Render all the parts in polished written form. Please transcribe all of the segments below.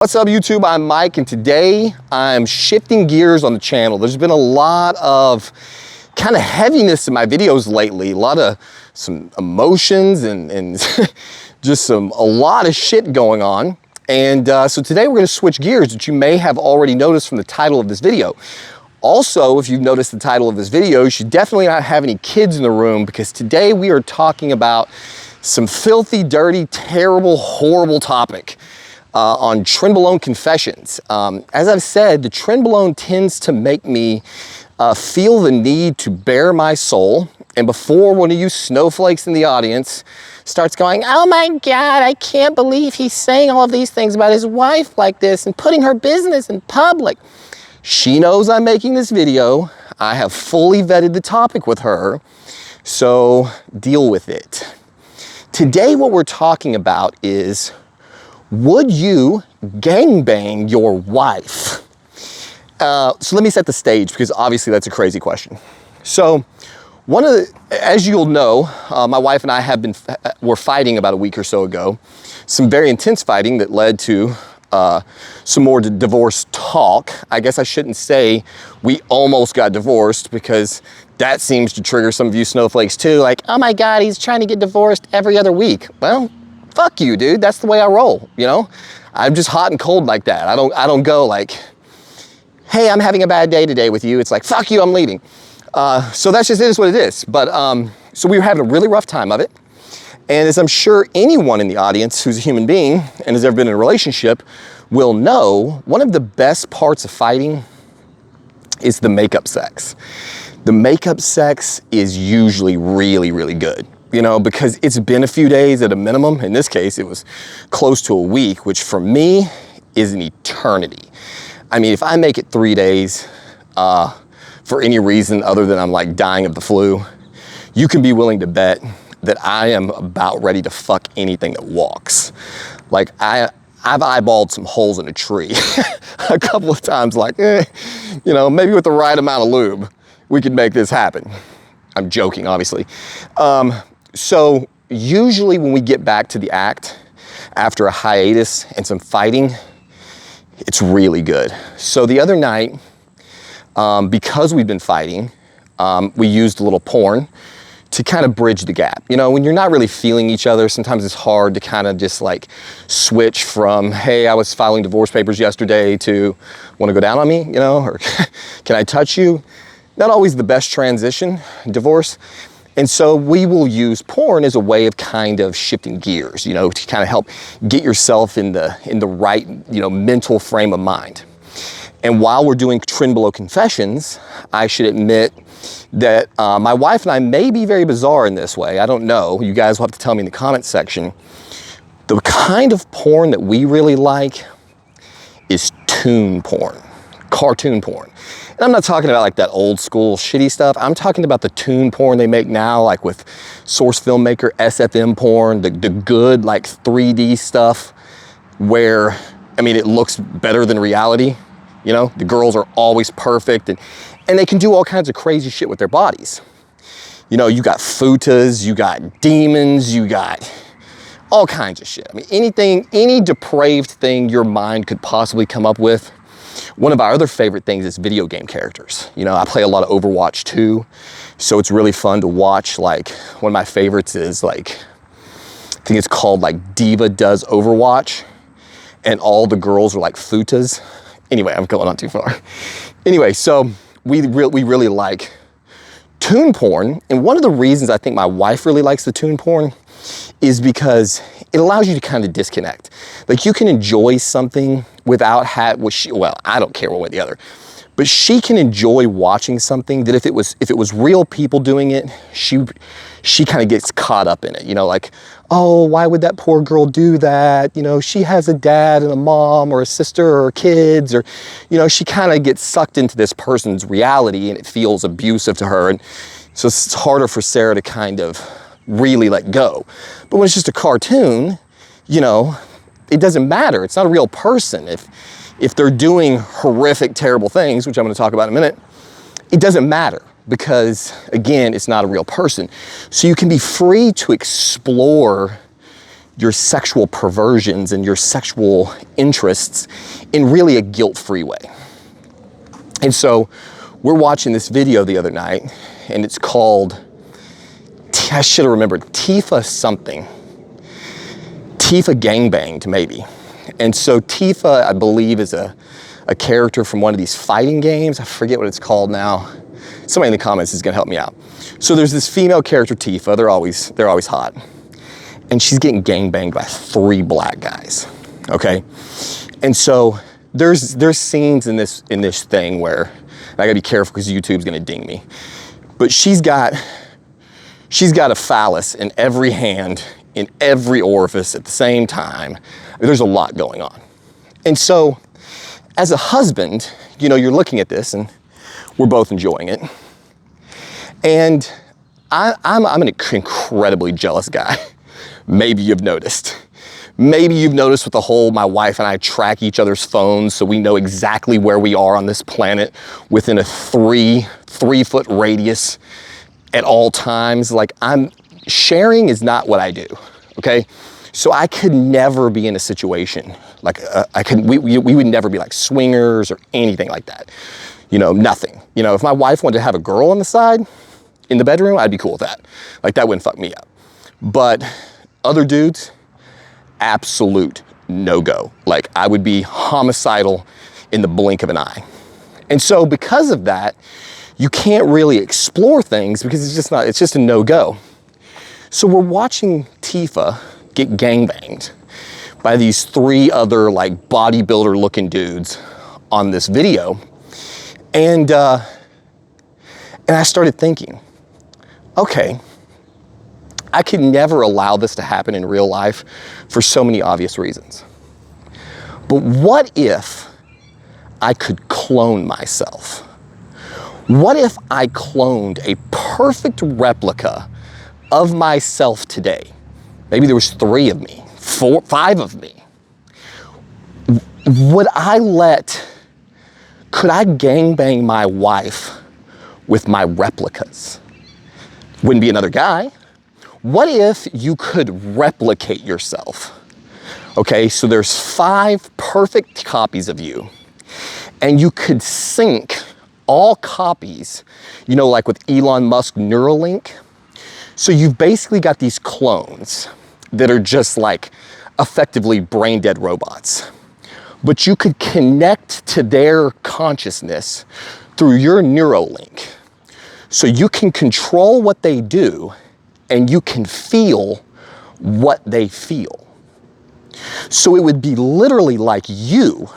What's up YouTube, I'm Mike, and today I'm shifting gears on the channel. There's been a lot of kind of heaviness in my videos lately, a lot of some emotions and just a lot of shit going on. And so today we're gonna switch gears, which you may have already noticed from the title of this video. Also, if you've noticed the title of this video, you should definitely not have any kids in the room, because today we are talking about some filthy, dirty, terrible, horrible topic. On Trenbolone confessions. As I've said, the Trenbolone tends to make me feel the need to bare my soul. And before one of you snowflakes in the audience starts going, "Oh my God, I can't believe he's saying all of these things about his wife like this and putting her business in public," she knows I'm making this video. I have fully vetted the topic with her, so deal with it. Today, what we're talking about is, would you gangbang your wife? So let me set the stage, because obviously that's a crazy question. So as you'll know, my wife and I were fighting about a week or so ago. Some very intense fighting that led to some more divorce talk. I guess I shouldn't say we almost got divorced, because that seems to trigger some of you snowflakes too. Like, oh my God, he's trying to get divorced every other week. Well, fuck you, dude. That's the way I roll, you know? I'm just hot and cold like that. I don't go like, hey, I'm having a bad day today with you. It's like, fuck you, I'm leaving. So that's just, it is what it is. But, so we were having a really rough time of it. And as I'm sure anyone in the audience who's a human being and has ever been in a relationship will know, one of the best parts of fighting is the makeup sex. The makeup sex is usually really, really good. You know, because it's been a few days at a minimum. In this case, it was close to a week, which for me is an eternity. I mean, if I make it 3 days for any reason other than I'm like dying of the flu, you can be willing to bet that I am about ready to fuck anything that walks. Like I've eyeballed some holes in a tree a couple of times, like, you know, maybe with the right amount of lube, we could make this happen. I'm joking, obviously. So usually when we get back to the act after a hiatus and some fighting, it's really good. So the other night, because we've been fighting, we used a little porn to kind of bridge the gap. You know, when you're not really feeling each other, sometimes it's hard to kind of just like switch from, hey, I was filing divorce papers yesterday, to want to go down on me, you know, or can I touch you? Not always the best transition, divorce. And so we will use porn as a way of kind of shifting gears, you know, to kind of help get yourself in the right, you know, mental frame of mind. And while we're doing Trenbolone confessions, I should admit that my wife and I may be very bizarre in this way. I don't know. You guys will have to tell me in the comments section. The kind of porn that we really like is Toon porn, cartoon porn. And I'm not talking about like that old school shitty stuff. I'm talking about the Toon porn they make now, like with Source Filmmaker, SFM porn, the good like 3D stuff where, I mean, it looks better than reality. You know, the girls are always perfect and they can do all kinds of crazy shit with their bodies. You know, you got futas, you got demons, you got all kinds of shit. I mean, any depraved thing your mind could possibly come up with. One of our other favorite things is video game characters. You know, I play a lot of Overwatch 2, so it's really fun to watch. Like, one of my favorites is like, I think it's called like Diva Does Overwatch, and all the girls are like futas. Anyway, I'm going on too far. Anyway, so we really like Toon porn, and one of the reasons I think my wife really likes the Toon porn is because it allows you to kind of disconnect. Like, you can enjoy something without well, I don't care one way or the other, but she can enjoy watching something that if it was real people doing it, she kind of gets caught up in it. You know, like, oh, why would that poor girl do that? You know, she has a dad and a mom or a sister or kids, or, you know, she kind of gets sucked into this person's reality and it feels abusive to her. And so it's harder for Sarah to kind of really let go. But when it's just a cartoon, you know, it doesn't matter. It's not a real person. If they're doing horrific, terrible things, which I'm going to talk about in a minute, it doesn't matter, because again, it's not a real person. So you can be free to explore your sexual perversions and your sexual interests in really a guilt-free way. And so we're watching this video the other night, and it's called, I should have remembered, Tifa something. Tifa Gangbang, maybe. And so Tifa, I believe, is a character from one of these fighting games. I forget what it's called now. Somebody in the comments is gonna help me out. So there's this female character, Tifa. They're always hot. And she's getting gangbanged by 3 black guys, okay? And so there's scenes in this thing where, and I gotta be careful because YouTube's gonna ding me, but she's got a phallus in every hand, in every orifice at the same time. There's a lot going on. And so as a husband, you know, you're looking at this and we're both enjoying it. And I'm an incredibly jealous guy. Maybe you've noticed. Maybe you've noticed with the whole, my wife and I track each other's phones so we know exactly where we are on this planet within a 3-foot radius at all times. Like, sharing is not what I do, okay? So I could never be in a situation like, we would never be like swingers or anything like that. You know, nothing. You know, if my wife wanted to have a girl on the side in the bedroom, I'd be cool with that. Like, that wouldn't fuck me up. But other dudes, absolute no-go. Like, I would be homicidal in the blink of an eye. And so because of that, you can't really explore things because it's just a no-go. So we're watching Tifa get gangbanged by these 3 other like bodybuilder looking dudes on this video. And I started thinking, okay, I could never allow this to happen in real life for so many obvious reasons. But what if I could clone myself? What if I cloned a perfect replica of myself today? Maybe there was 3 of me, 4, 5 of me. Could I gangbang my wife with my replicas? Wouldn't be another guy. What if you could replicate yourself? Okay, so there's 5 perfect copies of you, and you could sync all copies, you know, like with Elon Musk Neuralink. So you've basically got these clones that are just like effectively brain dead robots. But you could connect to their consciousness through your Neuralink. So you can control what they do and you can feel what they feel. So it would be literally like your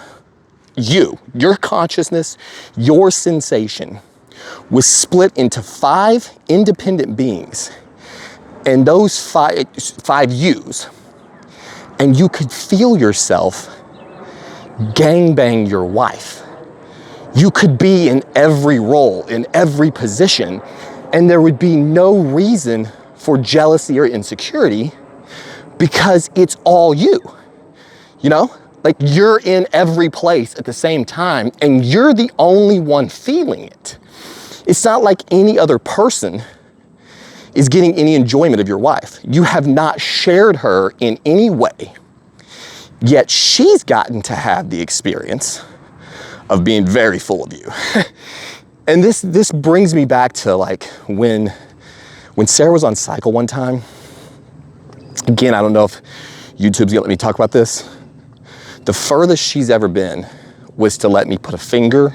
consciousness, your sensation was split into 5 independent beings, and those 5 yous, and you could feel yourself gangbang your wife. You could be in every role, in every position, and there would be no reason for jealousy or insecurity because it's all you, you know? Like, you're in every place at the same time and you're the only one feeling it. It's not like any other person is getting any enjoyment of your wife. You have not shared her in any way, yet she's gotten to have the experience of being very full of you. And this brings me back to like when Sarah was on cycle one time. Again, I don't know if YouTube's gonna let me talk about this. The furthest she's ever been was to let me put a finger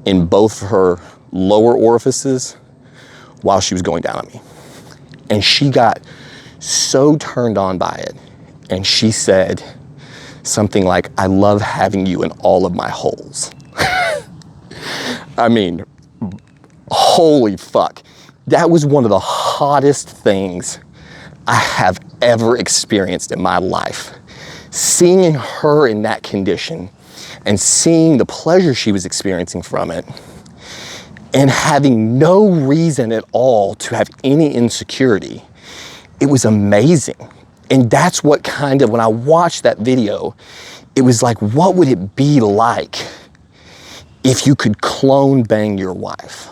in both of her lower orifices while she was going down on me. And she got so turned on by it. And she said something like, "I love having you in all of my holes." I mean, holy fuck. That was one of the hottest things I have ever experienced in my life. Seeing her in that condition and seeing the pleasure she was experiencing from it and having no reason at all to have any insecurity, it was amazing. And that's what kind of, when I watched that video, it was like, what would it be like if you could clone bang your wife?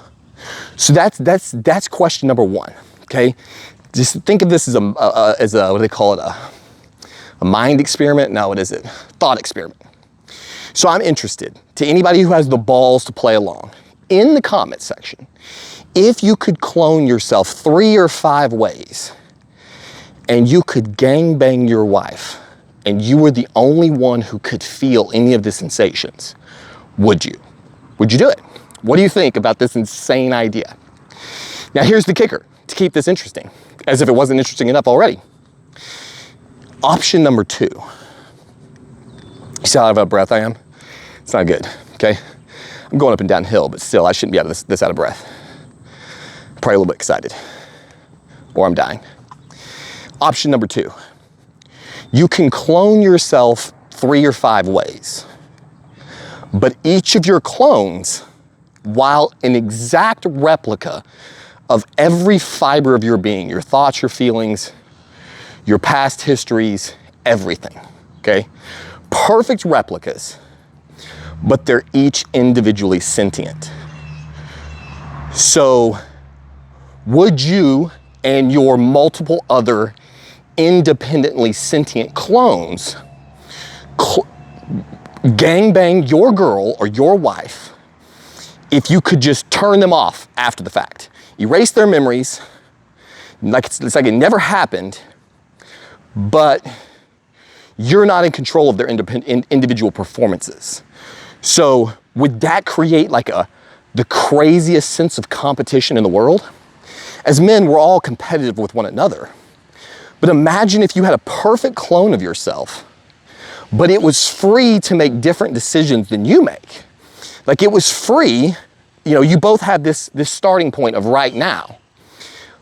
So that's question number 1, okay? Just think of this as a what do they call it? A mind experiment? No, what is it? Thought experiment. So I'm interested, to anybody who has the balls to play along, in the comment section, if you could clone yourself 3 or 5 ways, and you could gangbang your wife, and you were the only one who could feel any of the sensations, would you? Would you do it? What do you think about this insane idea? Now here's the kicker, to keep this interesting, as if it wasn't interesting enough already. Option number 2. You see how out of breath I am? It's not good, okay? I'm going up and down hill, but still, I shouldn't be out of this out of breath. Probably a little bit excited, or I'm dying. Option number 2. You can clone yourself 3 or 5 ways, but each of your clones, while an exact replica of every fiber of your being, your thoughts, your feelings, your past histories, everything, okay? Perfect replicas, but they're each individually sentient. So would you and your multiple other independently sentient clones gangbang your girl or your wife if you could just turn them off after the fact? Erase their memories, like it's like it never happened, but you're not in control of their individual performances. So would that create like the craziest sense of competition in the world? As men, we're all competitive with one another. But imagine if you had a perfect clone of yourself, but it was free to make different decisions than you make. Like it was free, you know, you both had this starting point of right now,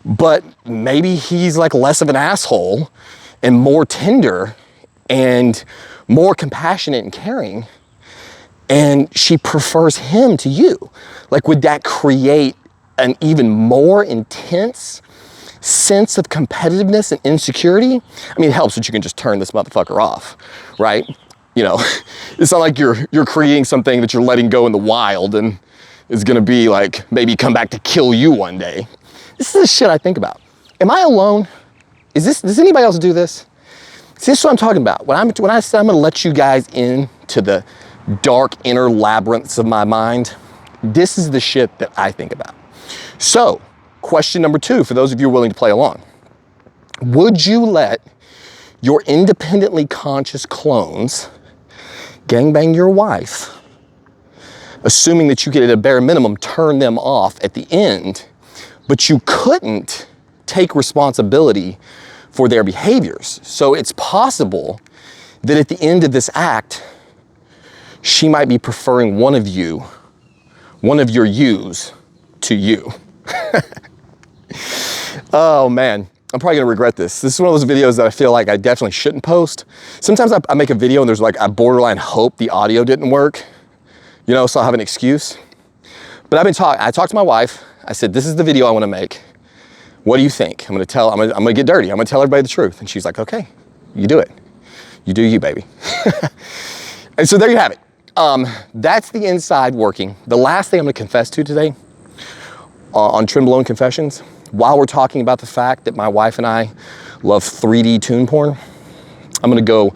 but maybe he's like less of an asshole and more tender and more compassionate and caring, and she prefers him to you. Like, would that create an even more intense sense of competitiveness and insecurity? I mean, it helps that you can just turn this motherfucker off, right? You know, it's not like you're creating something that you're letting go in the wild and is gonna be like, maybe come back to kill you one day. This is the shit I think about. Am I alone? Does anybody else do this? See, this is what I'm talking about. When I say I'm gonna let you guys into the dark inner labyrinths of my mind, this is the shit that I think about. So, question number 2, for those of you willing to play along. Would you let your independently conscious clones gangbang your wife, assuming that you could at a bare minimum turn them off at the end, but you couldn't take responsibility for their behaviors? So it's possible that at the end of this act, she might be preferring one of your yous to you. Oh man, I'm probably gonna regret this. This is one of those videos that I feel like I definitely shouldn't post. Sometimes I make a video and there's like, I borderline hope the audio didn't work, you know, so I have an excuse. But I talked to my wife. I said, this is the video I wanna make. What do you think? I'm gonna get dirty. I'm gonna tell everybody the truth. And she's like, okay, you do it. You do you, baby. And so there you have it. That's the inside working. The last thing I'm gonna confess to today on Trenbolone Confessions, while we're talking about the fact that my wife and I love 3D Toon porn, I'm gonna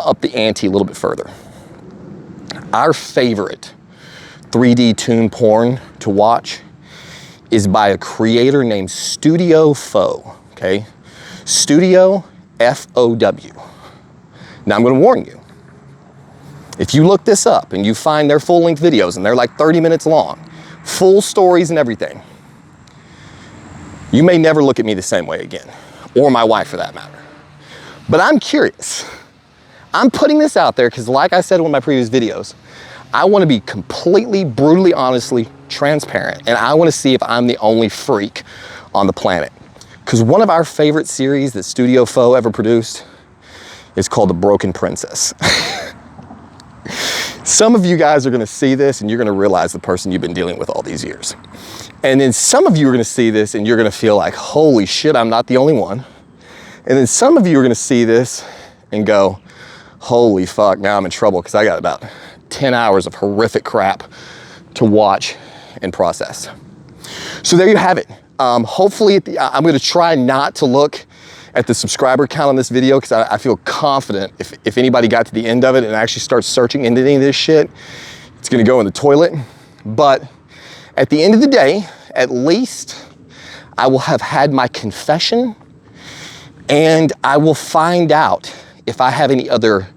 up the ante a little bit further. Our favorite 3D Toon porn to watch is by a creator named Studio Fow, okay? Studio, F-O-W. Now I'm gonna warn you, if you look this up and you find their full-length videos and they're like 30 minutes long, full stories and everything, you may never look at me the same way again, or my wife for that matter. But I'm curious. I'm putting this out there because, like I said in one of my previous videos, I want to be completely, brutally, honestly transparent, and I want to see if I'm the only freak on the planet. Because one of our favorite series that Studio Fow ever produced is called The Broken Princess. Some of you guys are gonna see this and you're gonna realize the person you've been dealing with all these years. And then some of you are gonna see this and you're gonna feel like, holy shit, I'm not the only one. And then some of you are gonna see this and go, holy fuck, now I'm in trouble because I got about 10 hours of horrific crap to watch and process. So there you have it. Hopefully, I'm gonna try not to look at the subscriber count on this video because I feel confident if anybody got to the end of it and actually starts searching into any of this shit, it's gonna go in the toilet. But at the end of the day, at least I will have had my confession, and I will find out if I have any other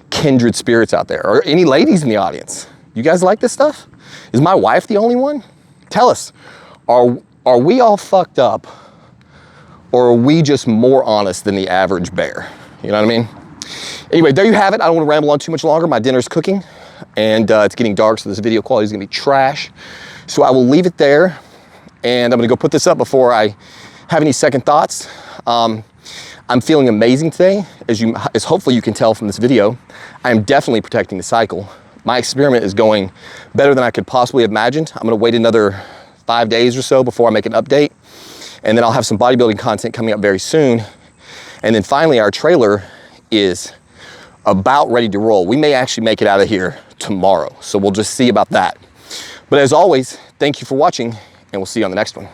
kindred spirits out there, or any ladies in the audience. You guys like this stuff? Is my wife the only one? Tell us, are we all fucked up, or are we just more honest than the average bear? You know what I mean? Anyway, there you have it. I don't want to ramble on too much longer. My dinner's cooking, and it's getting dark, so this video quality is gonna be trash. So I will leave it there, and I'm gonna go put this up before I have any second thoughts. I'm feeling amazing today, as hopefully you can tell from this video. I am definitely protecting the cycle. My experiment is going better than I could possibly have imagined. I'm gonna wait another 5 days or so before I make an update, and then I'll have some bodybuilding content coming up very soon. And then finally, our trailer is about ready to roll. We may actually make it out of here tomorrow, so we'll just see about that. But as always, thank you for watching, and we'll see you on the next one.